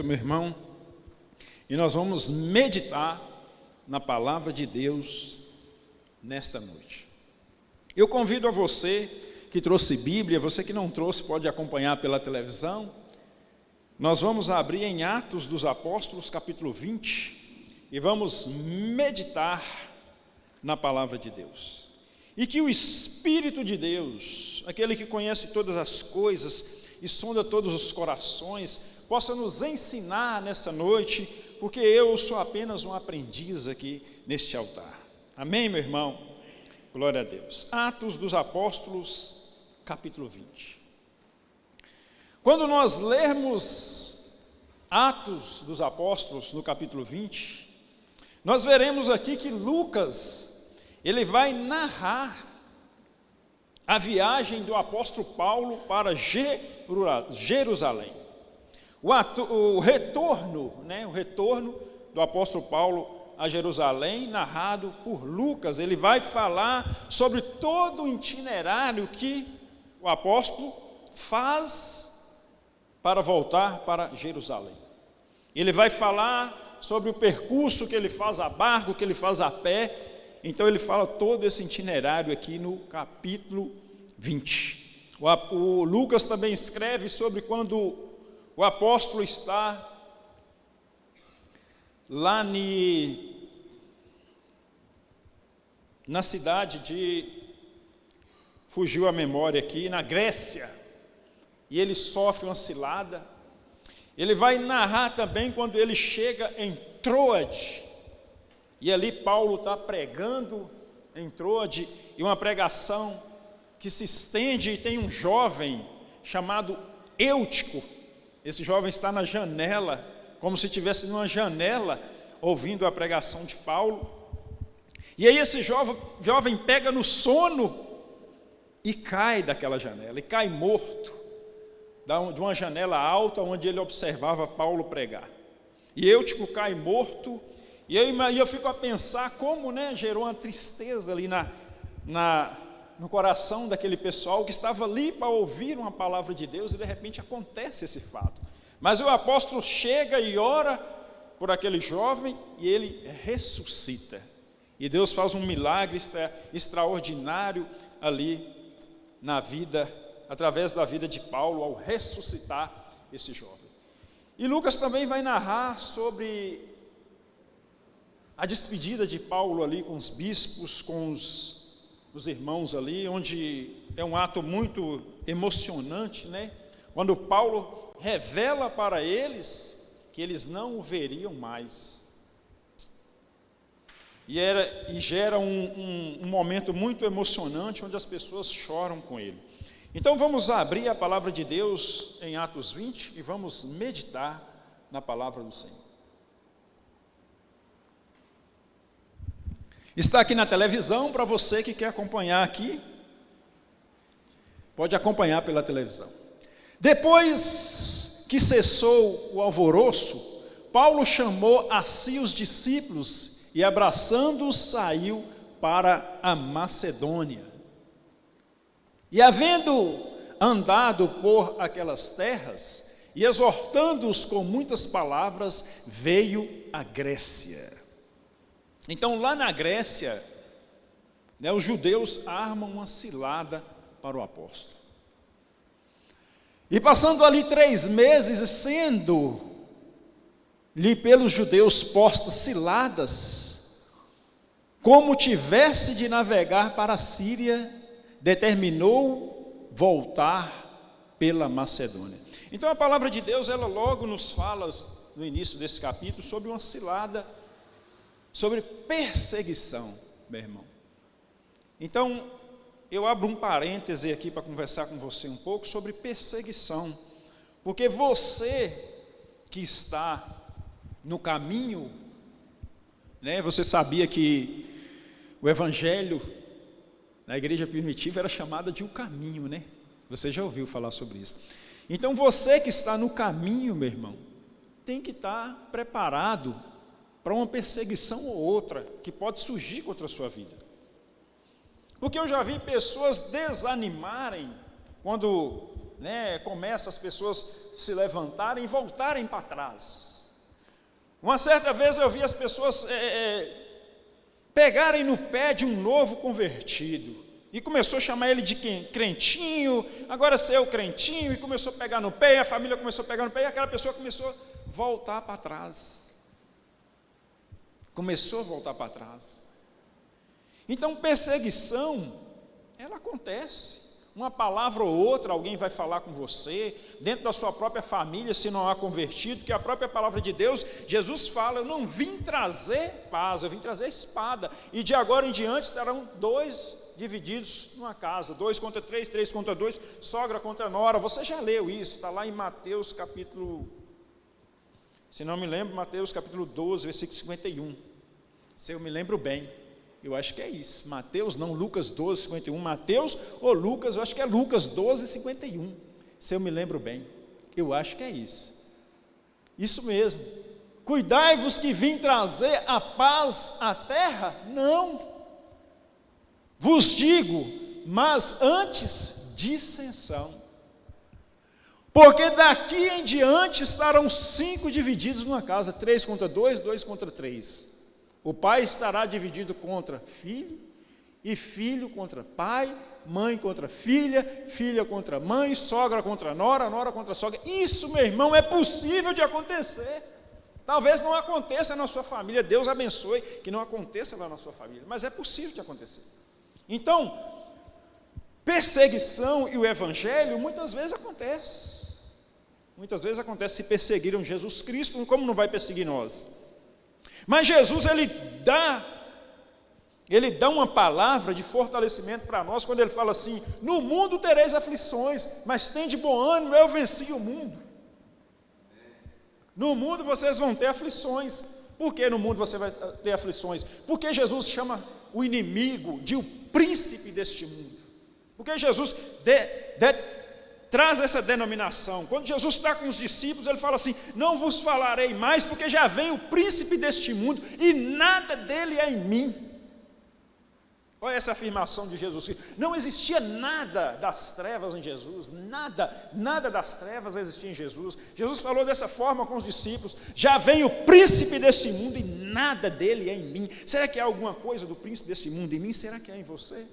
assento, meu irmão, e nós vamos meditar na palavra de Deus nesta noite. Eu convido a você que trouxe Bíblia, você que não trouxe pode acompanhar pela televisão. Nós vamos abrir em Atos dos Apóstolos, capítulo 20, e vamos meditar na palavra de Deus. E que o Espírito de Deus, aquele que conhece todas as coisas e sonda todos os corações, possa nos ensinar nessa noite, porque eu sou apenas um aprendiz aqui neste altar. Amém, meu irmão? Glória a Deus. Atos dos Apóstolos, capítulo 20. Quando nós lermos Atos dos Apóstolos, no capítulo 20, nós veremos aqui que Lucas, ele vai narrar a viagem do apóstolo Paulo para Jerusalém. O retorno do apóstolo Paulo a Jerusalém, narrado por Lucas. Ele vai falar sobre todo o itinerário que o apóstolo faz para voltar para Jerusalém. Ele vai falar sobre o percurso que ele faz a barco, que ele faz a pé. Então ele fala todo esse itinerário aqui no capítulo 20. O Lucas também escreve sobre quando o apóstolo está lá na cidade de, fugiu a memória aqui, na Grécia, e ele sofre uma cilada. Ele vai narrar também quando ele chega em Troade, e ali Paulo está pregando em Troade, e uma pregação que se estende, e tem um jovem chamado Eutico. Esse jovem está na janela, como se estivesse numa janela, ouvindo a pregação de Paulo. E aí esse jovem pega no sono e cai daquela janela, e cai morto, de uma janela alta onde ele observava Paulo pregar. E Eutico cai morto, e eu fico a pensar como gerou uma tristeza ali no coração daquele pessoal que estava ali para ouvir uma palavra de Deus, e de repente acontece esse fato. Mas o apóstolo chega e ora por aquele jovem, e ele ressuscita. E Deus faz um milagre extraordinário ali na vida, através da vida de Paulo, ao ressuscitar esse jovem. E Lucas também vai narrar sobre a despedida de Paulo ali com os bispos, com os irmãos ali, onde é um ato muito emocionante, quando Paulo revela para eles que eles não o veriam mais. E gera um momento muito emocionante, onde as pessoas choram com ele. Então vamos abrir a palavra de Deus em Atos 20 e vamos meditar na palavra do Senhor. Está aqui na televisão, para você que quer acompanhar aqui, pode acompanhar pela televisão. Depois que cessou o alvoroço, Paulo chamou a si os discípulos e, abraçando-os, saiu para a Macedônia. E, havendo andado por aquelas terras e exortando-os com muitas palavras, veio à Grécia. Então, lá na Grécia, os judeus armam uma cilada para o apóstolo. E passando ali 3 meses, sendo-lhe pelos judeus postas ciladas, como tivesse de navegar para a Síria, determinou voltar pela Macedônia. Então a palavra de Deus, ela logo nos fala, no início desse capítulo, sobre uma cilada, sobre perseguição, meu irmão. Então, eu abro um parêntese aqui para conversar com você um pouco sobre perseguição, porque você que está no caminho, você sabia que o evangelho na igreja primitiva era chamada de o caminho, Você já ouviu falar sobre isso. Então você que está no caminho, meu irmão, tem que estar preparado para uma perseguição ou outra que pode surgir contra a sua vida. Porque eu já vi pessoas desanimarem quando né, começa as pessoas se levantarem e voltarem para trás. Uma certa vez eu vi as pessoas pegarem no pé de um novo convertido, e começou a chamar ele de crentinho, agora você é o crentinho, e começou a pegar no pé, e a família começou a pegar no pé, e aquela pessoa começou a voltar para trás. Começou a voltar para trás. Então, perseguição, ela acontece. Uma palavra ou outra, alguém vai falar com você, dentro da sua própria família, se não há convertido, que a própria palavra de Deus, Jesus fala, eu não vim trazer paz, eu vim trazer espada, e de agora em diante estarão dois divididos numa casa, 2 contra 3, 3 contra 2, sogra contra nora. Você já leu isso, está lá em Mateus capítulo, se não me lembro, Mateus capítulo 12, versículo 51, se eu me lembro bem, eu acho que é isso, Mateus não, Lucas 12, 51, Mateus ou Lucas, eu acho que é Lucas 12, 51, se eu me lembro bem, eu acho que é isso mesmo, cuidai-vos que vim trazer a paz à terra? Não, vos digo, mas antes dissensão, porque daqui em diante estarão 5 divididos numa casa, 3 contra 2, 2 contra 3, o pai estará dividido contra filho, e filho contra pai, mãe contra filha, filha contra mãe, sogra contra nora, nora contra sogra. Isso, meu irmão, é possível de acontecer. Talvez não aconteça na sua família, Deus abençoe que não aconteça lá na sua família, mas é possível de acontecer. Então, perseguição e o evangelho muitas vezes acontece. Muitas vezes acontece, se perseguiram Jesus Cristo, como não vai perseguir nós? Mas Jesus, ele dá uma palavra de fortalecimento para nós, quando ele fala assim, no mundo tereis aflições, mas tende bom ânimo, eu venci o mundo. No mundo vocês vão ter aflições. Por que no mundo você vai ter aflições? Porque Jesus chama o inimigo de o príncipe deste mundo. Porque Jesus traz essa denominação. Quando Jesus está com os discípulos, ele fala assim, não vos falarei mais, porque já vem o príncipe deste mundo, e nada dele é em mim. Olha essa afirmação de Jesus. Não existia nada das trevas em Jesus, nada das trevas existia em Jesus. Jesus falou dessa forma com os discípulos, já vem o príncipe desse mundo e nada dele é em mim. Será que há alguma coisa do príncipe desse mundo em mim? Será que há em você?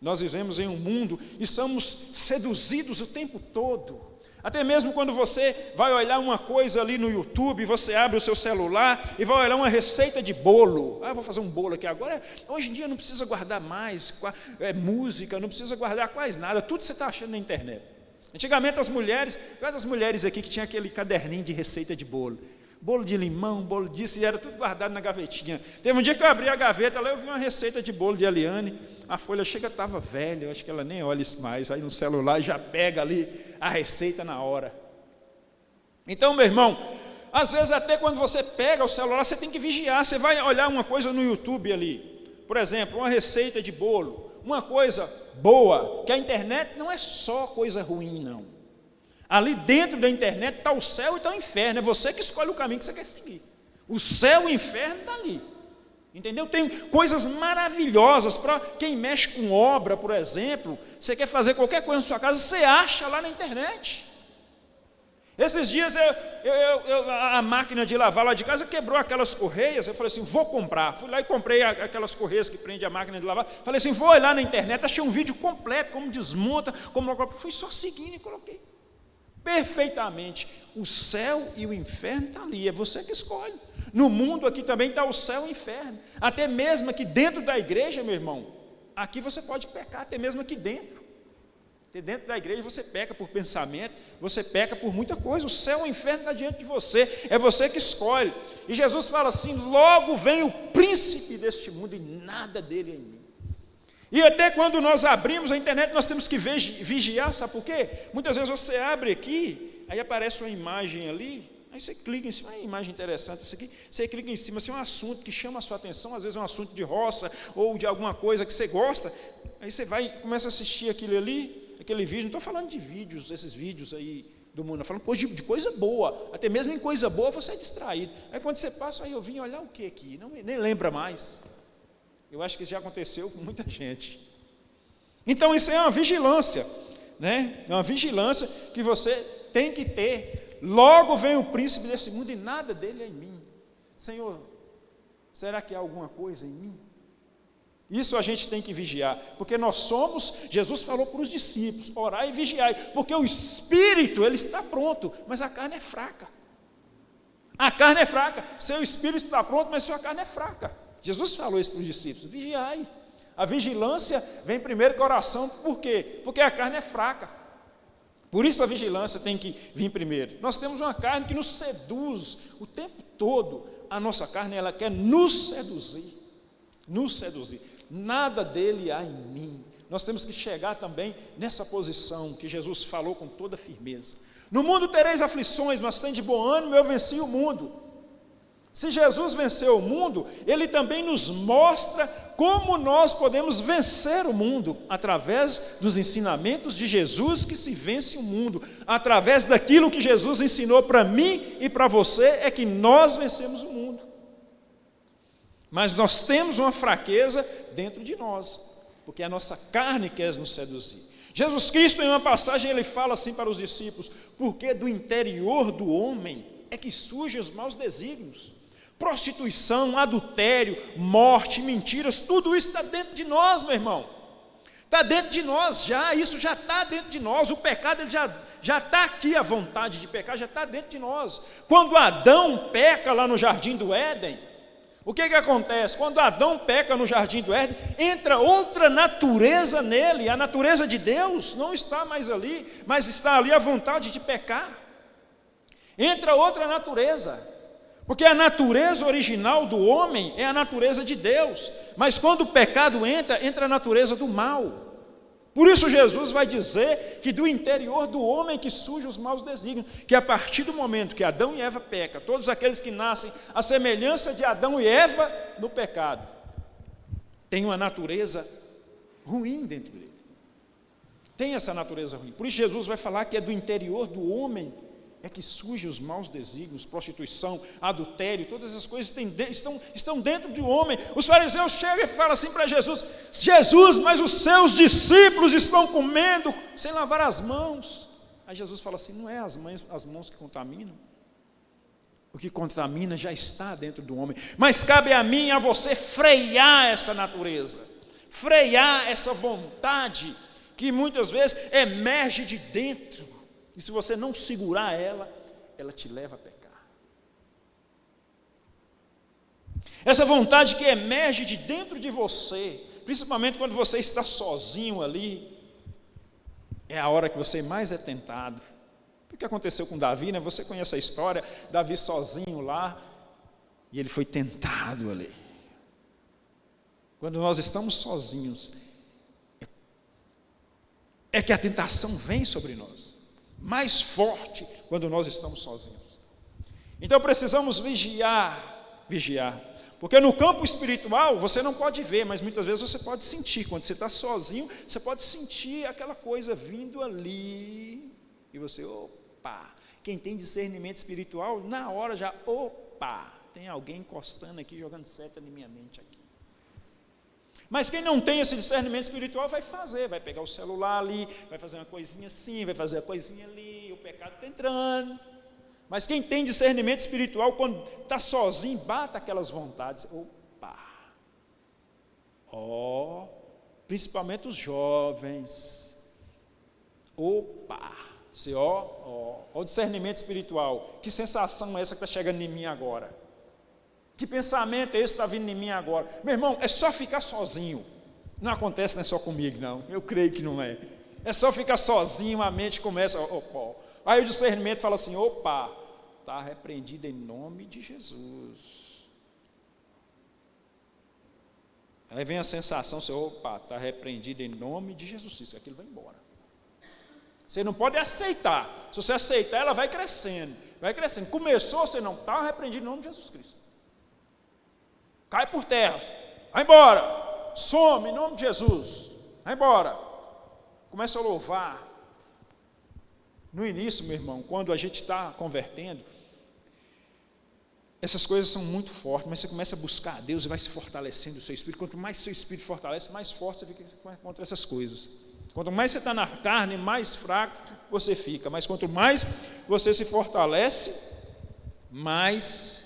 Nós vivemos em um mundo e somos seduzidos o tempo todo. Até mesmo quando você vai olhar uma coisa ali no YouTube, você abre o seu celular e vai olhar uma receita de bolo. Vou fazer um bolo aqui agora. Hoje em dia não precisa guardar mais música, não precisa guardar quase nada. Tudo você está achando na internet. Antigamente as mulheres, quais mulheres aqui que tinha aquele caderninho de receita de bolo? Bolo de limão, bolo disso, e era tudo guardado na gavetinha. Teve um dia que eu abri a gaveta, lá eu vi uma receita de bolo de Eliane, a folha chega, estava velha, eu acho que ela nem olha isso mais, aí no celular já pega ali a receita na hora. Então, meu irmão, às vezes até quando você pega o celular, você tem que vigiar, você vai olhar uma coisa no YouTube ali, por exemplo, uma receita de bolo, uma coisa boa, que a internet não é só coisa ruim, não. Ali dentro da internet está o céu e está o inferno, é você que escolhe o caminho que você quer seguir. O céu e o inferno está ali, entendeu? Tem coisas maravilhosas para quem mexe com obra, por exemplo. Você quer fazer qualquer coisa na sua casa, você acha lá na internet. Esses dias a máquina de lavar lá de casa quebrou aquelas correias, eu falei assim, vou comprar. Fui lá e comprei aquelas correias que prende a máquina de lavar. Falei assim, vou olhar na internet, achei um vídeo completo, como desmonta, fui só seguindo e coloquei. Perfeitamente, o céu e o inferno estão ali, é você que escolhe. No mundo aqui também está o céu e o inferno, até mesmo aqui dentro da igreja, meu irmão, aqui você pode pecar, até mesmo aqui dentro. Até dentro da igreja você peca por pensamento, você peca por muita coisa, o céu e o inferno está diante de você, é você que escolhe. E Jesus fala assim, logo vem o príncipe deste mundo e nada dele é em mim. E até quando nós abrimos a internet, nós temos que vigiar, sabe por quê? Muitas vezes você abre aqui, aí aparece uma imagem ali, aí você clica em cima, uma imagem interessante isso aqui, você clica em cima, assim, um assunto que chama a sua atenção, às vezes é um assunto de roça, ou de alguma coisa que você gosta, aí você vai e começa a assistir aquilo ali, aquele vídeo, não estou falando de vídeos, esses vídeos aí do mundo, estou falando de coisa boa, até mesmo em coisa boa você é distraído. Aí quando você passa, aí eu vim olhar o que aqui, nem lembra mais. Eu acho que isso já aconteceu com muita gente. Então isso é uma vigilância, né? É uma vigilância que você tem que ter. Logo vem o príncipe desse mundo e nada dele é em mim. Senhor, será que há alguma coisa em mim? Isso a gente tem que vigiar, porque nós somos, Jesus falou para os discípulos, orai e vigiai, porque o espírito, ele está pronto, mas a carne é fraca. A carne é fraca, seu espírito está pronto, mas sua carne é fraca. Jesus falou isso para os discípulos, vigiai. A vigilância vem primeiro com a oração, por quê? Porque a carne é fraca. Por isso a vigilância tem que vir primeiro. Nós temos uma carne que nos seduz o tempo todo. A nossa carne, ela quer nos seduzir. Nos seduzir. Nada dele há em mim. Nós temos que chegar também nessa posição que Jesus falou com toda firmeza. No mundo tereis aflições, mas tem de bom ânimo, eu venci o mundo. Se Jesus venceu o mundo, ele também nos mostra como nós podemos vencer o mundo, através dos ensinamentos de Jesus que se vence o mundo, através daquilo que Jesus ensinou para mim e para você, é que nós vencemos o mundo. Mas nós temos uma fraqueza dentro de nós, porque a nossa carne quer nos seduzir. Jesus Cristo, em uma passagem, ele fala assim para os discípulos, porque do interior do homem é que surgem os maus desígnios. Prostituição, adultério, morte, mentiras, tudo isso está dentro de nós, meu irmão. Está dentro de nós já, isso já está dentro de nós. O pecado ele já está aqui, a vontade de pecar já está dentro de nós. Quando Adão peca lá no jardim do Éden, o que acontece? Quando Adão peca no jardim do Éden, entra outra natureza nele, a natureza de Deus não está mais ali, mas está ali a vontade de pecar. Entra outra natureza, porque a natureza original do homem é a natureza de Deus, mas quando o pecado entra a natureza do mal. Por isso Jesus vai dizer que do interior do homem que surgem os maus desígnios, que a partir do momento que Adão e Eva pecam, todos aqueles que nascem à semelhança de Adão e Eva no pecado, tem uma natureza ruim dentro dele. Tem essa natureza ruim. Por isso Jesus vai falar que é do interior do homem é que surgem os maus desígnios, prostituição, adultério, todas essas coisas estão dentro do homem. Os fariseus chegam e falam assim para Jesus, Jesus, mas os seus discípulos estão comendo sem lavar as mãos. Aí Jesus fala assim, não é as mãos que contaminam? O que contamina já está dentro do homem, mas cabe a mim e a você frear essa natureza, frear essa vontade, que muitas vezes emerge de dentro. E se você não segurar ela te leva a pecar. Essa vontade que emerge de dentro de você, principalmente quando você está sozinho ali, é a hora que você mais é tentado. O que aconteceu com Davi, né? Você conhece a história, Davi sozinho lá, e ele foi tentado ali. Quando nós estamos sozinhos, é que a tentação vem sobre nós. Mais forte quando nós estamos sozinhos. Então precisamos vigiar, porque no campo espiritual você não pode ver, mas muitas vezes você pode sentir. Quando você está sozinho, você pode sentir aquela coisa vindo ali, e você, opa, quem tem discernimento espiritual, na hora já, opa, tem alguém encostando aqui, jogando seta na minha mente aqui. Mas quem não tem esse discernimento espiritual vai pegar o celular ali, vai fazer uma coisinha assim, vai fazer uma coisinha ali, o pecado está entrando. Mas quem tem discernimento espiritual, quando está sozinho, bata aquelas vontades, opa, principalmente os jovens, opa, o discernimento espiritual, que sensação é essa que está chegando em mim agora? Que pensamento é esse que está vindo em mim agora? Meu irmão, é só ficar sozinho. Não acontece, não é só comigo, não. Eu creio que não é. É só ficar sozinho, a mente começa... Aí o discernimento fala assim, opa, está repreendido em nome de Jesus. Aí vem a sensação, opa, está repreendido em nome de Jesus. Isso, aquilo vai embora. Você não pode aceitar. Se você aceitar, ela vai crescendo. Vai crescendo. Começou, você não está repreendido em nome de Jesus Cristo. Cai por terra, vai embora, some em nome de Jesus, vai embora. Começa a louvar. No início, meu irmão, quando a gente está convertendo, essas coisas são muito fortes, mas você começa a buscar a Deus e vai se fortalecendo o seu espírito. Quanto mais seu espírito fortalece, mais forte você fica contra essas coisas. Quanto mais você está na carne, mais fraco você fica. Mas quanto mais você se fortalece, mais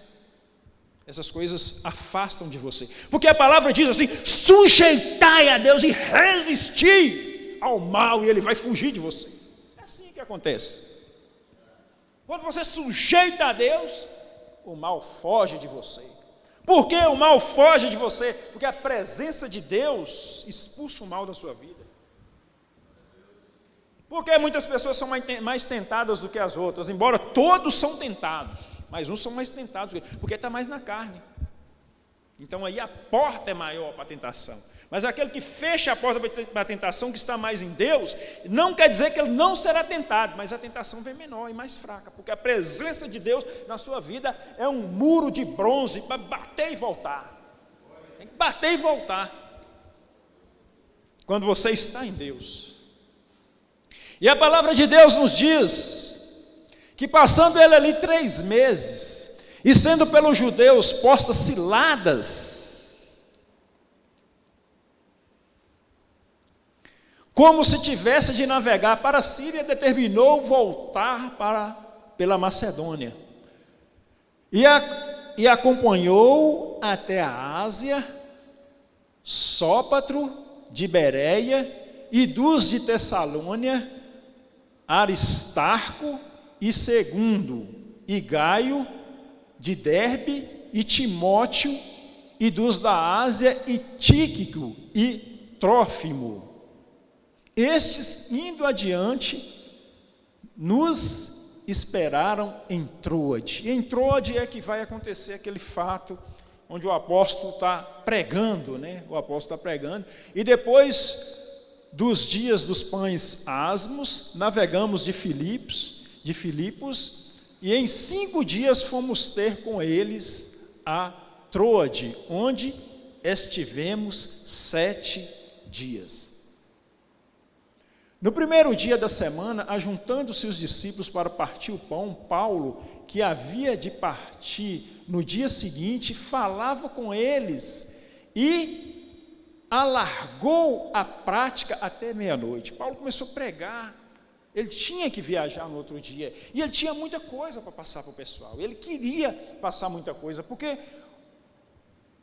essas coisas afastam de você. Porque a palavra diz assim: sujeitai a Deus e resistir ao mal, e ele vai fugir de você. É assim que acontece. Quando você sujeita a Deus, o mal foge de você. Por que o mal foge de você? Porque a presença de Deus expulsa o mal da sua vida. Porque muitas pessoas são mais tentadas do que as outras, embora todos são tentados, mas uns são mais tentados, porque está mais na carne. Então aí a porta é maior para a tentação. Mas aquele que fecha a porta para a tentação, que está mais em Deus, não quer dizer que ele não será tentado, mas a tentação vem menor e mais fraca, porque a presença de Deus na sua vida é um muro de bronze para bater e voltar. Tem que bater e voltar. Quando você está em Deus. E a palavra de Deus nos diz que passando ele ali 3 meses, e sendo pelos judeus postas ciladas, como se tivesse de navegar para a Síria, determinou voltar pela Macedônia. E acompanhou até a Ásia, Sópatro de Bereia, e dos de Tessalônia, Aristarco e Segundo, e Gaio de Derbe, e Timóteo, e dos da Ásia, e Tíquico e Trófimo. Estes, indo adiante, nos esperaram em Troade. E em Troade é que vai acontecer aquele fato onde o apóstolo está pregando, né? O apóstolo está pregando, e depois dos dias dos pães asmos, navegamos de Filipos, e em 5 dias fomos ter com eles a Troade, onde estivemos 7 dias. No primeiro dia da semana, ajuntando-se os discípulos para partir o pão, Paulo, que havia de partir no dia seguinte, falava com eles e alargou a prática até meia-noite. Paulo começou a pregar, ele tinha que viajar no outro dia, e ele tinha muita coisa para passar para o pessoal, ele queria passar muita coisa, porque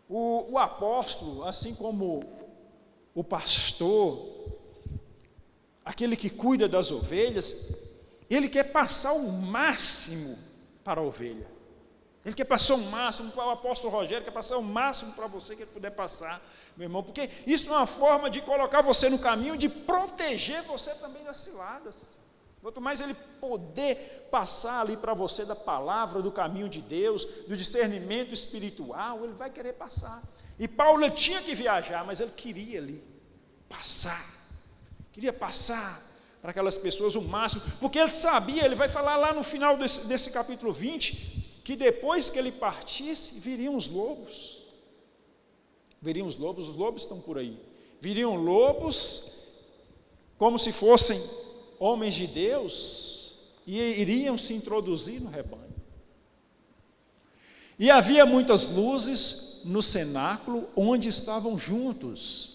o apóstolo, assim como o pastor, aquele que cuida das ovelhas, ele quer passar o máximo para a ovelha. Ele quer passar o máximo, o apóstolo Rogério quer passar o máximo para você que ele puder passar, meu irmão, porque isso é uma forma de colocar você no caminho, de proteger você também das ciladas. Quanto mais ele poder passar ali para você da palavra, do caminho de Deus, do discernimento espiritual, ele vai querer passar. E Paulo tinha que viajar, mas ele queria ali passar. Queria passar para aquelas pessoas o máximo, porque ele sabia, ele vai falar lá no final desse capítulo 20, que depois que ele partisse, viriam os lobos. Viriam os lobos estão por aí. Viriam lobos, como se fossem homens de Deus, e iriam se introduzir no rebanho. E havia muitas luzes no cenáculo onde estavam juntos.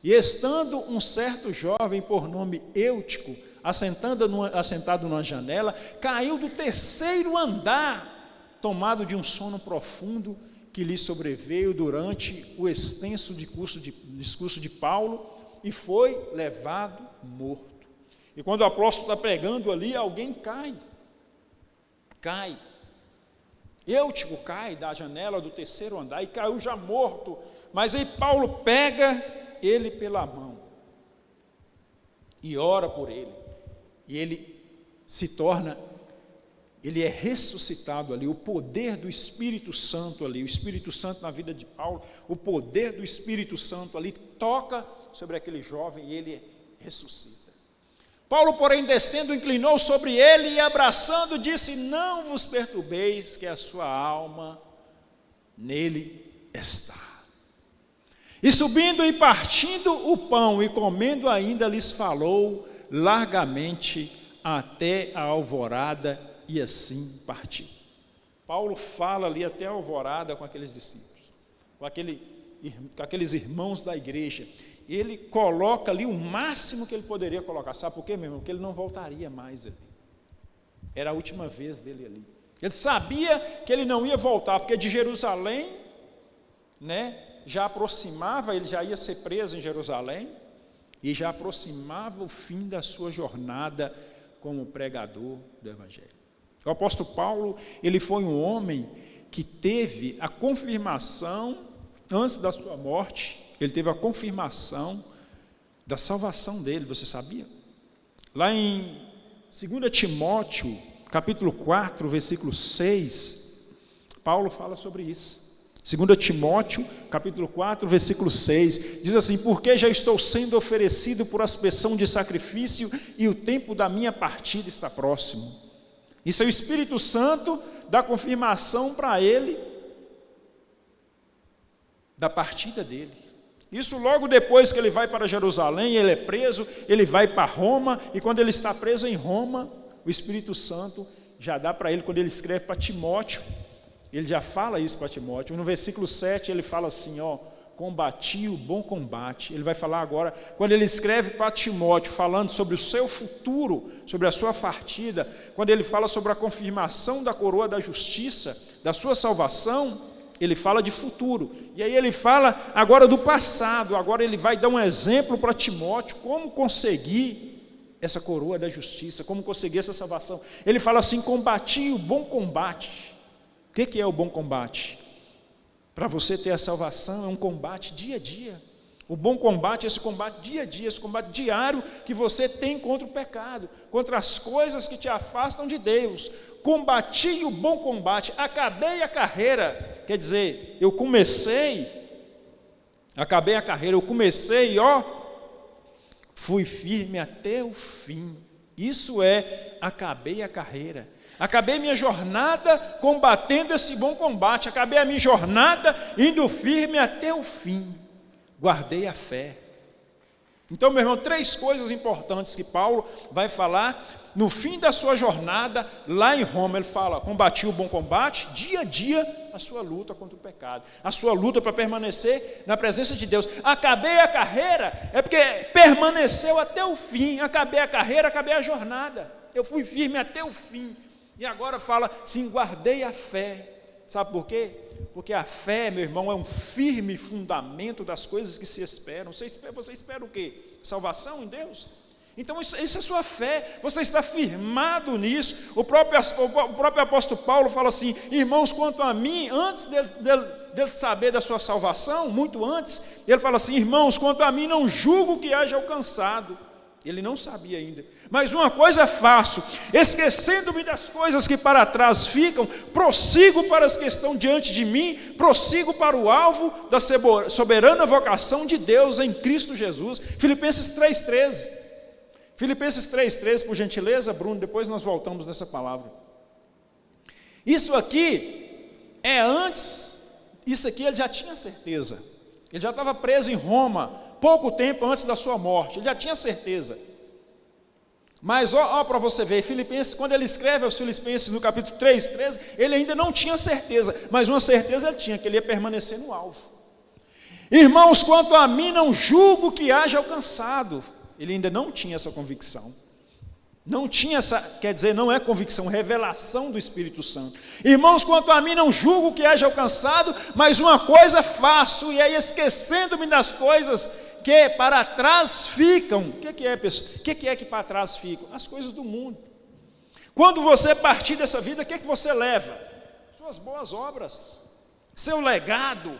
E estando um certo jovem por nome Eutico, assentado numa janela, caiu do 3º andar, tomado de um sono profundo que lhe sobreveio durante o extenso discurso de Paulo, e foi levado morto. E quando o apóstolo está pregando ali, alguém cai. Eutico cai da janela do 3º andar e caiu já morto. Mas aí Paulo pega ele pela mão e ora por ele, e ele é ressuscitado ali, o poder do Espírito Santo ali, o Espírito Santo na vida de Paulo, o poder do Espírito Santo ali toca sobre aquele jovem e ele ressuscita. Paulo, porém, descendo, inclinou sobre ele e abraçando, disse: não vos perturbeis, que a sua alma nele está. E subindo e partindo o pão e comendo ainda, lhes falou largamente até a alvorada, e assim partiu. Paulo fala ali até a alvorada com aqueles discípulos, com aqueles irmãos da igreja. Ele coloca ali o máximo que ele poderia colocar. Sabe por quê, meu irmão? Porque ele não voltaria mais ali. Era a última vez dele ali. Ele sabia que ele não ia voltar, porque de Jerusalém, já aproximava, ele já ia ser preso em Jerusalém, e já aproximava o fim da sua jornada como pregador do Evangelho. O apóstolo Paulo, ele foi um homem que teve a confirmação, antes da sua morte, ele teve a confirmação da salvação dele, você sabia? Lá em 2 Timóteo, capítulo 4, versículo 6, Paulo fala sobre isso. 2 Timóteo, capítulo 4, versículo 6, diz assim: porque já estou sendo oferecido por aspersão de sacrifício e o tempo da minha partida está próximo. Isso é o Espírito Santo dá confirmação para ele da partida dele. Isso logo depois que ele vai para Jerusalém, ele é preso, ele vai para Roma, e quando ele está preso em Roma, o Espírito Santo já dá para ele, quando ele escreve para Timóteo, ele já fala isso para Timóteo. No versículo 7 ele fala assim, combati o bom combate. Ele vai falar agora, quando ele escreve para Timóteo, falando sobre o seu futuro, sobre a sua partida, quando ele fala sobre a confirmação da coroa da justiça, da sua salvação, ele fala de futuro. E aí ele fala agora do passado, agora ele vai dar um exemplo para Timóteo, como conseguir essa coroa da justiça, como conseguir essa salvação. Ele fala assim, combati o bom combate. O que é o bom combate? Para você ter a salvação, é um combate dia a dia. O bom combate é esse combate dia a dia, esse combate diário que você tem contra o pecado, contra as coisas que te afastam de Deus. Combati o bom combate, acabei a carreira. Quer dizer, acabei a carreira, eu comecei, fui firme até o fim. Isso é, acabei a carreira. Acabei minha jornada combatendo esse bom combate. Acabei a minha jornada indo firme até o fim. Guardei a fé. Então, meu irmão, 3 coisas importantes que Paulo vai falar no fim da sua jornada lá em Roma. Ele fala, combati o bom combate, dia a dia a sua luta contra o pecado, a sua luta para permanecer na presença de Deus. Acabei a carreira, é porque permaneceu até o fim. Acabei a carreira, acabei a jornada. Eu fui firme até o fim. E agora fala, sim, guardei a fé. Sabe por quê? Porque a fé, meu irmão, é um firme fundamento das coisas que se esperam. Você espera o quê? Salvação em Deus? Então isso é sua fé, você está firmado nisso. O próprio apóstolo Paulo fala assim, irmãos, quanto a mim, antes dele saber da sua salvação, muito antes, ele fala assim, irmãos, quanto a mim não julgo que haja alcançado. Ele não sabia ainda, mas uma coisa faço, esquecendo-me das coisas que para trás ficam, prossigo para as que estão diante de mim, prossigo para o alvo da soberana vocação de Deus em Cristo Jesus. Filipenses 3,13. Filipenses 3,13, por gentileza, Bruno, depois nós voltamos nessa palavra. Isso aqui é antes, isso aqui ele já tinha certeza, ele já estava preso em Roma, pouco tempo antes da sua morte, ele já tinha certeza. Mas para você ver, Filipenses, quando ele escreve aos Filipenses no capítulo 3:13, ele ainda não tinha certeza, mas uma certeza ele tinha, que ele ia permanecer no alvo. Irmãos, quanto a mim não julgo que haja alcançado. Ele ainda não tinha essa convicção. Não tinha essa, quer dizer, não é convicção, revelação do Espírito Santo. Irmãos, quanto a mim não julgo que haja alcançado, mas uma coisa faço, e aí esquecendo-me das coisas que para trás ficam. O que é, pessoal? O que é que para trás ficam? As coisas do mundo. Quando você partir dessa vida, o que você leva? Suas boas obras, seu legado,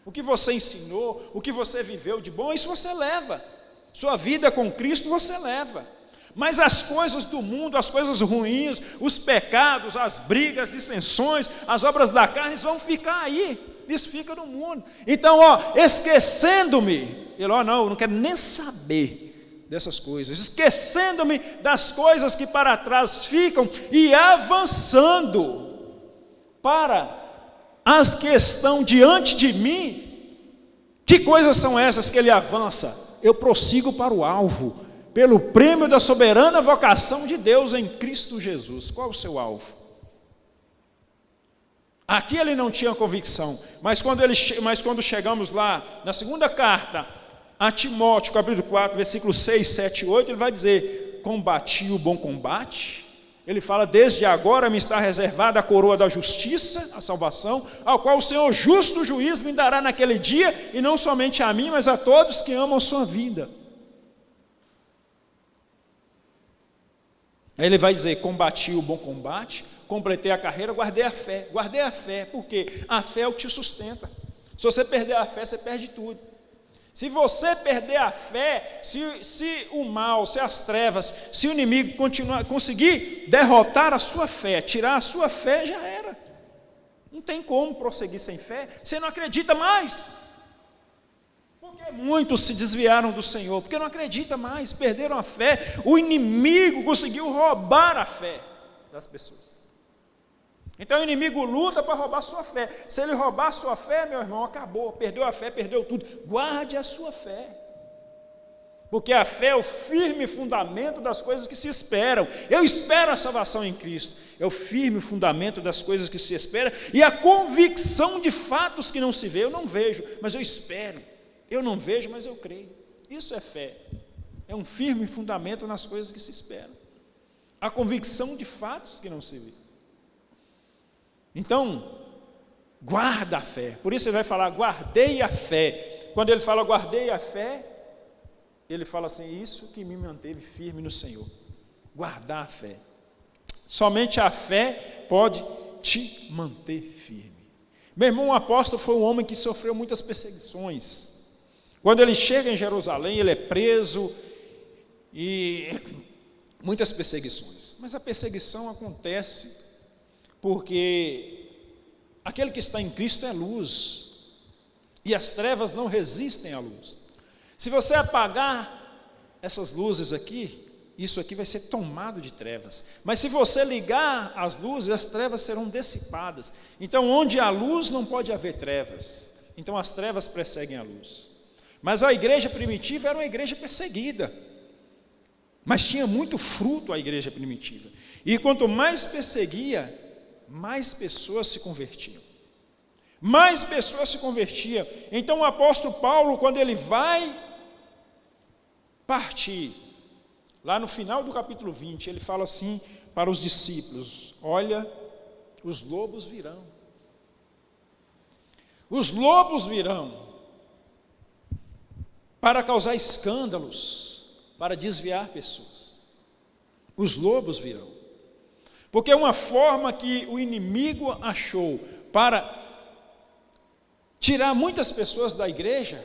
o que você ensinou, o que você viveu de bom, isso você leva. Sua vida com Cristo você leva. Mas as coisas do mundo, as coisas ruins, os pecados, as brigas, dissensões, as obras da carne, eles vão ficar aí. Isso fica no mundo. Então, esquecendo-me, ele, não quero nem saber dessas coisas. Esquecendo-me das coisas que para trás ficam e avançando para as que estão diante de mim. Que coisas são essas que ele avança? Eu prossigo para o alvo, pelo prêmio da soberana vocação de Deus em Cristo Jesus. Qual é o seu alvo? Aqui ele não tinha convicção, mas quando chegamos lá, na segunda carta a Timóteo, capítulo 4, versículos 6, 7 e 8, ele vai dizer: combati o bom combate. Ele fala: desde agora me está reservada a coroa da justiça, a salvação, ao qual o Senhor justo juiz me dará naquele dia, e não somente a mim, mas a todos que amam sua vida. Aí ele vai dizer: combati o bom combate, completei a carreira, guardei a fé. Guardei a fé, porque a fé é o que te sustenta. Se você perder a fé, você perde tudo. Se você perder a fé, se o mal, se as trevas, se o inimigo conseguir derrotar a sua fé, tirar a sua fé, já era. Não tem como prosseguir sem fé, você não acredita mais. Porque muitos se desviaram do Senhor, porque não acredita mais, perderam a fé. O inimigo conseguiu roubar a fé das pessoas. Então o inimigo luta para roubar a sua fé. Se ele roubar a sua fé, meu irmão, acabou. Perdeu a fé, perdeu tudo. Guarde a sua fé. Porque a fé é o firme fundamento das coisas que se esperam. Eu espero a salvação em Cristo. É o firme fundamento das coisas que se esperam. E a convicção de fatos que não se vê. Eu não vejo, mas eu espero. Eu não vejo, mas eu creio. Isso é fé. É um firme fundamento nas coisas que se esperam. A convicção de fatos que não se vê. Então, guarda a fé. Por isso ele vai falar: guardei a fé. Quando ele fala guardei a fé, ele fala assim: isso que me manteve firme no Senhor. Guardar a fé. Somente a fé pode te manter firme. Meu irmão, o apóstolo foi um homem que sofreu muitas perseguições. Quando ele chega em Jerusalém, ele é preso e muitas perseguições. Mas a perseguição acontece porque aquele que está em Cristo é luz, e as trevas não resistem à luz. Se você apagar essas luzes aqui, isso aqui vai ser tomado de trevas. Mas se você ligar as luzes, as trevas serão dissipadas. Então, onde há luz, não pode haver trevas. Então, as trevas perseguem a luz. Mas a igreja primitiva era uma igreja perseguida. Mas tinha muito fruto a igreja primitiva. E quanto mais perseguia, mais pessoas se convertiam. Mais pessoas se convertiam. Então o apóstolo Paulo, quando ele vai partir, lá no final do capítulo 20, ele fala assim para os discípulos: olha, os lobos virão. Os lobos virão para causar escândalos, para desviar pessoas. Os lobos virão. Porque uma forma que o inimigo achou para tirar muitas pessoas da igreja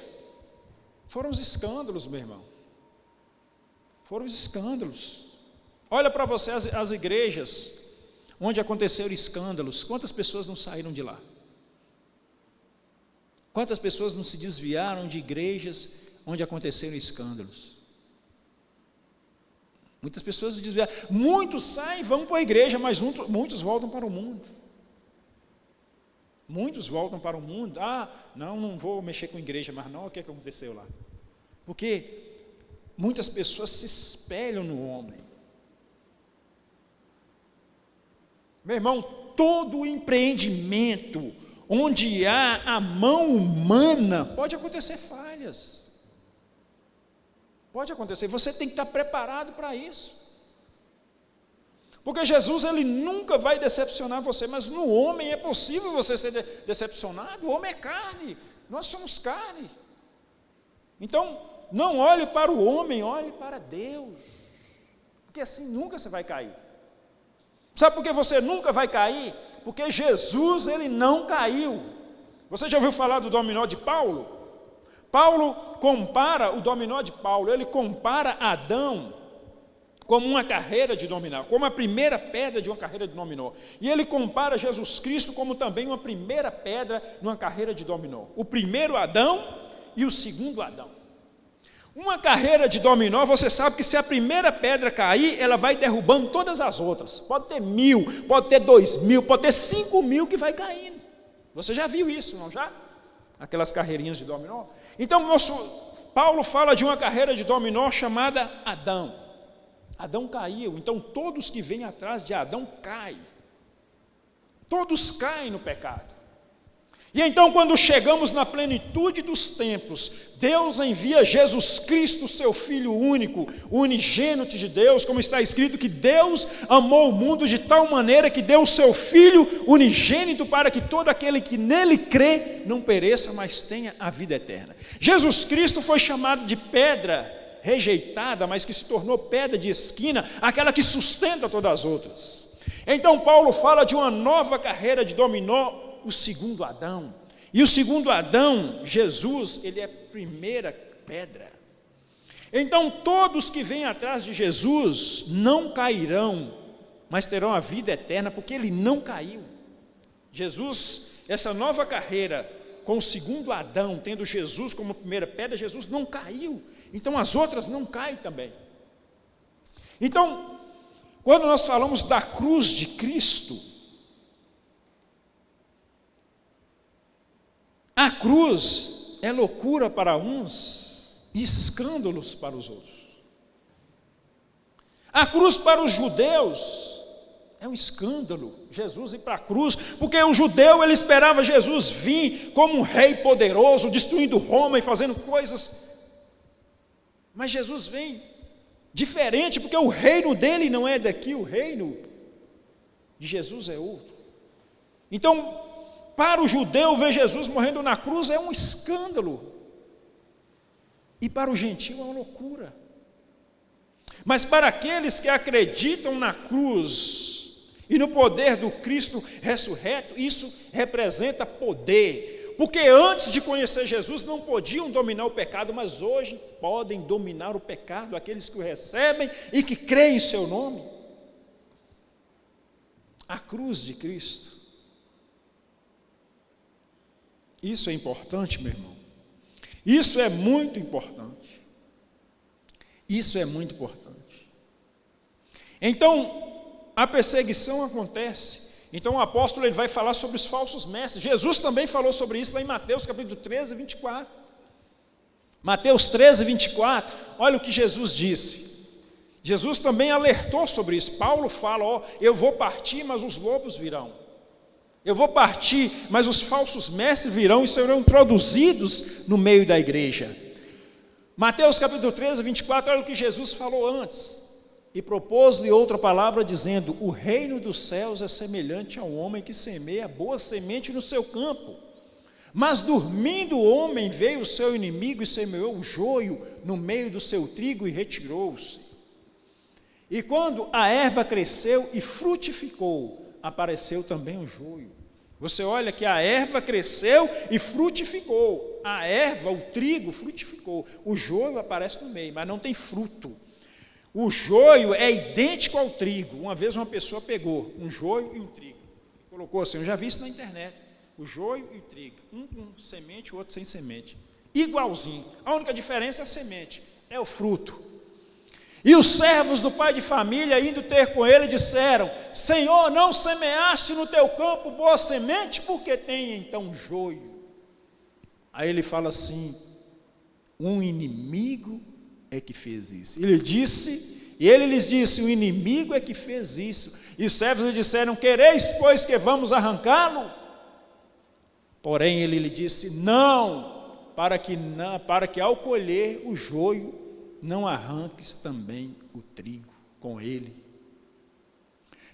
foram os escândalos, meu irmão. Foram os escândalos. Olha para você as igrejas onde aconteceram escândalos. Quantas pessoas não saíram de lá? Quantas pessoas não se desviaram de igrejas onde aconteceram escândalos? Muitas pessoas se desviaram. Muitos saem e vão para a igreja, mas muitos voltam para o mundo. Muitos voltam para o mundo. Não vou mexer com a igreja, mas não, o que aconteceu lá? Porque muitas pessoas se espelham no homem. Meu irmão, todo empreendimento onde há a mão humana, pode acontecer falhas. Pode acontecer, você tem que estar preparado para isso. Porque Jesus, ele nunca vai decepcionar você, mas no homem é possível você ser decepcionado. O homem é carne, nós somos carne. Então, não olhe para o homem, olhe para Deus. Porque assim nunca você vai cair. Sabe por que você nunca vai cair? Porque Jesus, ele não caiu. Você já ouviu falar do dominó de Paulo? Paulo compara o dominó de Paulo, ele compara Adão como uma carreira de dominó, como a primeira pedra de uma carreira de dominó. E ele compara Jesus Cristo como também uma primeira pedra numa carreira de dominó. O primeiro Adão e o segundo Adão. Uma carreira de dominó, você sabe que se a primeira pedra cair, ela vai derrubando todas as outras. Pode ter 1000, pode ter 2000, pode ter 5000 que vai caindo. Você já viu isso, não já? Aquelas carreirinhas de dominó. Então, Paulo fala de uma carreira de dominó chamada Adão. Adão caiu, então todos que vêm atrás de Adão caem. Todos caem no pecado. E então, quando chegamos na plenitude dos tempos, Deus envia Jesus Cristo, seu Filho único, o unigênito de Deus, como está escrito que Deus amou o mundo de tal maneira que deu o seu Filho unigênito para que todo aquele que nele crê não pereça, mas tenha a vida eterna. Jesus Cristo foi chamado de pedra rejeitada, mas que se tornou pedra de esquina, aquela que sustenta todas as outras. Então Paulo fala de uma nova carreira de dominó, o segundo Adão. E o segundo Adão, Jesus, ele é a primeira pedra. Então todos que vêm atrás de Jesus não cairão, mas terão a vida eterna, porque ele não caiu. Jesus, essa nova carreira com o segundo Adão, tendo Jesus como primeira pedra, Jesus não caiu. Então as outras não caem também. Então, quando nós falamos da cruz de Cristo, a cruz é loucura para uns e escândalos para os outros. A cruz para os judeus é um escândalo, Jesus ir para a cruz, porque o judeu ele esperava Jesus vir como um rei poderoso, destruindo Roma e fazendo coisas. Mas Jesus vem diferente, porque o reino dele não é daqui, o reino de Jesus é outro. Então, para o judeu, ver Jesus morrendo na cruz é um escândalo. E para o gentio é uma loucura. Mas para aqueles que acreditam na cruz e no poder do Cristo ressurreto, isso representa poder. Porque antes de conhecer Jesus não podiam dominar o pecado, mas hoje podem dominar o pecado, aqueles que o recebem e que creem em seu nome. A cruz de Cristo. Isso é importante, meu irmão. Isso é muito importante. Isso é muito importante. Então, a perseguição acontece. Então, o apóstolo ele vai falar sobre os falsos mestres. Jesus também falou sobre isso lá em Mateus, capítulo 13, 24. Mateus 13, 24. Olha o que Jesus disse. Jesus também alertou sobre isso. Paulo fala, eu vou partir, mas os lobos virão. Eu vou partir, mas os falsos mestres virão e serão introduzidos no meio da igreja. Mateus capítulo 13, 24, olha o que Jesus falou antes. E propôs-lhe outra palavra, dizendo: o reino dos céus é semelhante a um homem que semeia boa semente no seu campo. Mas dormindo o homem, veio o seu inimigo e semeou o joio no meio do seu trigo e retirou-se. E quando a erva cresceu e frutificou, apareceu também o joio. Você olha que a erva cresceu e frutificou. A erva, o trigo, frutificou. O joio aparece no meio, mas não tem fruto. O joio é idêntico ao trigo. Uma vez uma pessoa pegou um joio e um trigo. Colocou assim, eu já vi isso na internet. O joio e o trigo. Um com semente, o outro sem semente. Igualzinho. A única diferença é a semente, é o fruto. E os servos do pai de família, indo ter com ele, disseram: Senhor, não semeaste no teu campo boa semente, porque tem então joio? Aí ele fala assim: um inimigo é que fez isso. Ele lhes disse: o inimigo é que fez isso. E os servos lhe disseram: quereis, pois, que vamos arrancá-lo? Porém ele lhe disse: não, para que ao colher o joio, não arranques também o trigo com ele.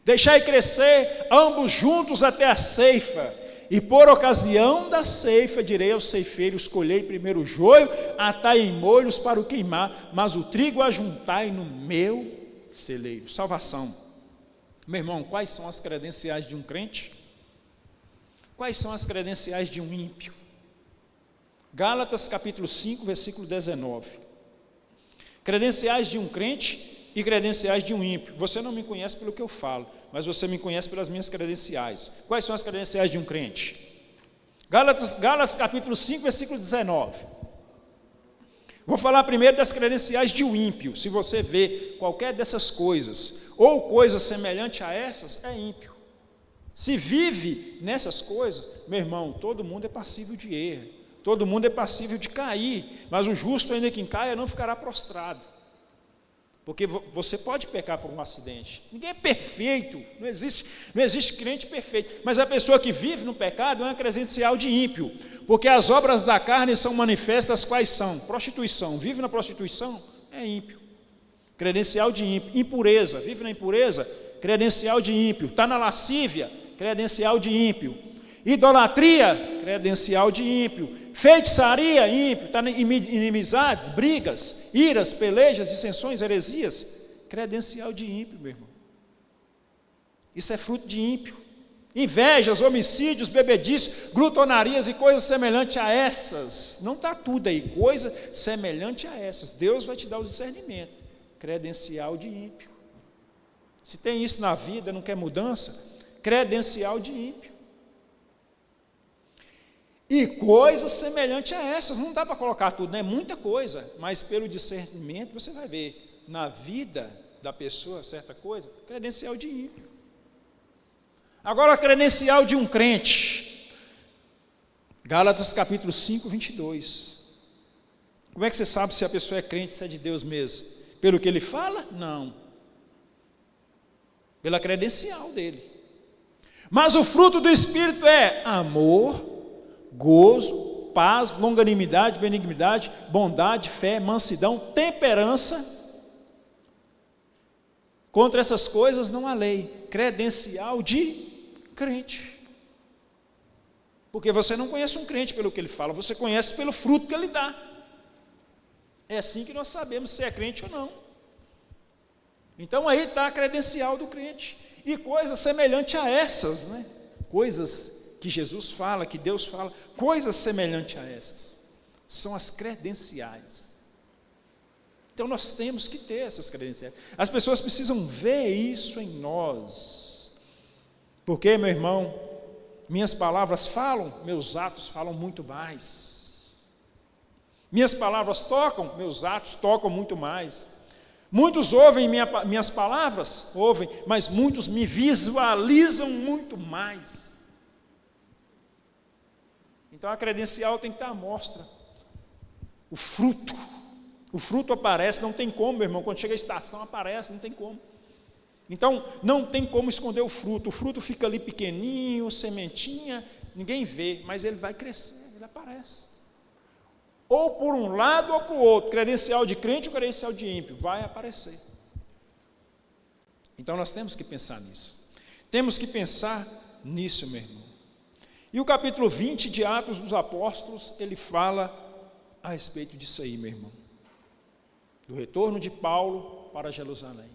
Deixai crescer ambos juntos até a ceifa, e por ocasião da ceifa direi aos ceifeiros: colhei primeiro o joio, atai em molhos para o queimar, mas o trigo ajuntai no meu celeiro. Salvação. Meu irmão, quais são as credenciais de um crente? Quais são as credenciais de um ímpio? Gálatas capítulo 5, versículo 19. Credenciais de um crente e credenciais de um ímpio. Você não me conhece pelo que eu falo, mas você me conhece pelas minhas credenciais. Quais são as credenciais de um crente? Gálatas capítulo 5, versículo 19. Vou falar primeiro das credenciais de um ímpio. Se você vê qualquer dessas coisas, ou coisa semelhante a essas, é ímpio. Se vive nessas coisas, meu irmão, todo mundo é passível de erro. Todo mundo é passível de cair, mas o justo, ainda que caia, não ficará prostrado. Porque você pode pecar por um acidente. Ninguém é perfeito, não existe crente perfeito. Mas a pessoa que vive no pecado é uma credencial de ímpio. Porque as obras da carne são manifestas quais são? Prostituição. Vive na prostituição? É ímpio. Credencial de ímpio. Impureza. Vive na impureza? Credencial de ímpio. Está na lascívia? Credencial de ímpio. Idolatria? Credencial de ímpio. Feitiçaria, ímpio, está em inimizades, brigas, iras, pelejas, dissensões, heresias, credencial de ímpio, meu irmão. Isso é fruto de ímpio. Invejas, homicídios, bebedices, glutonarias e coisas semelhantes a essas. Não está tudo aí, coisa semelhante a essas. Deus vai te dar o discernimento. Credencial de ímpio. Se tem isso na vida, não quer mudança, credencial de ímpio. E coisas semelhantes a essas, não dá para colocar tudo, né? Muita coisa, mas pelo discernimento você vai ver na vida da pessoa certa coisa, credencial de ímpio. Agora, a credencial de um crente, Gálatas capítulo 5, 22. Como é que você sabe se a pessoa é crente, se é de Deus mesmo? Pelo que ele fala? Não. Pela credencial dele. Mas o fruto do Espírito é amor, gozo, paz, longanimidade, benignidade, bondade, fé, mansidão, temperança. Contra essas coisas não há lei. Credencial de crente. Porque você não conhece um crente pelo que ele fala, você conhece pelo fruto que ele dá. É assim que nós sabemos se é crente ou não. Então aí está a credencial do crente. E coisas semelhantes a essas, né? Coisas que Jesus fala, que Deus fala, coisas semelhantes a essas, são as credenciais. Então nós temos que ter essas credenciais. As pessoas precisam ver isso em nós. Porque, meu irmão, minhas palavras falam, meus atos falam muito mais. Minhas palavras tocam, meus atos tocam muito mais. Muitos ouvem minhas palavras, ouvem, mas muitos me visualizam muito mais. Então a credencial tem que estar à mostra. O fruto aparece, não tem como, meu irmão, quando chega a estação aparece, não tem como. Então não tem como esconder o fruto fica ali pequenininho, sementinha, ninguém vê, mas ele vai crescer, ele aparece. Ou por um lado ou por outro, credencial de crente ou credencial de ímpio, vai aparecer. Então nós temos que pensar nisso. Temos que pensar nisso, meu irmão. E o capítulo 20 de Atos dos Apóstolos, ele fala a respeito disso aí, meu irmão. Do retorno de Paulo para Jerusalém.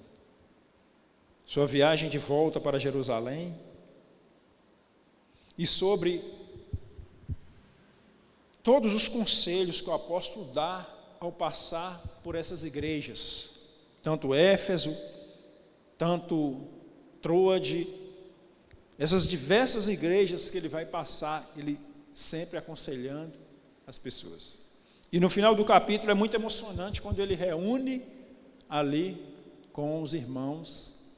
Sua viagem de volta para Jerusalém. E sobre todos os conselhos que o apóstolo dá ao passar por essas igrejas. Tanto Éfeso, tanto Troade, essas diversas igrejas que ele vai passar, ele sempre aconselhando as pessoas. E no final do capítulo é muito emocionante quando ele reúne ali com os irmãos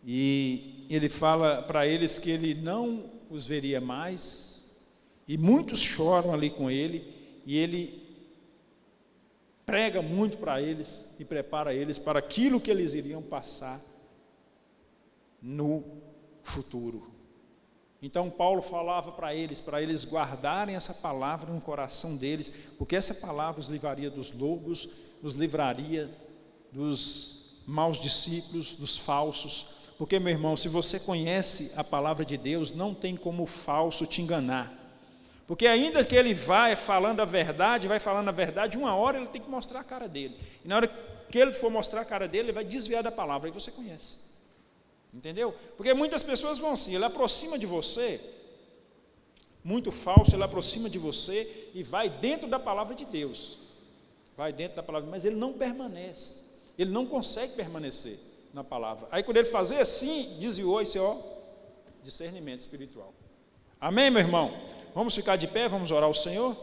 e ele fala para eles que ele não os veria mais e muitos choram ali com ele e ele prega muito para eles e prepara eles para aquilo que eles iriam passar no futuro. Então Paulo falava para eles guardarem essa palavra no coração deles, porque essa palavra os livraria dos lobos, os livraria dos maus discípulos, dos falsos, porque, meu irmão, se você conhece a palavra de Deus, não tem como o falso te enganar, porque ainda que ele vai falando a verdade, uma hora ele tem que mostrar a cara dele, e na hora que ele for mostrar a cara dele, ele vai desviar da palavra, e você conhece. Entendeu? Porque muitas pessoas vão assim, ele aproxima de você, muito falso, ele aproxima de você e vai dentro da palavra de Deus, mas ele não permanece, ele não consegue permanecer na palavra. Aí quando ele fazer assim, desviou esse discernimento espiritual. Amém, meu irmão? Vamos ficar de pé, vamos orar ao Senhor?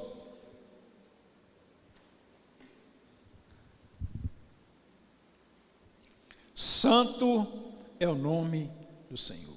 Santo é o nome do Senhor.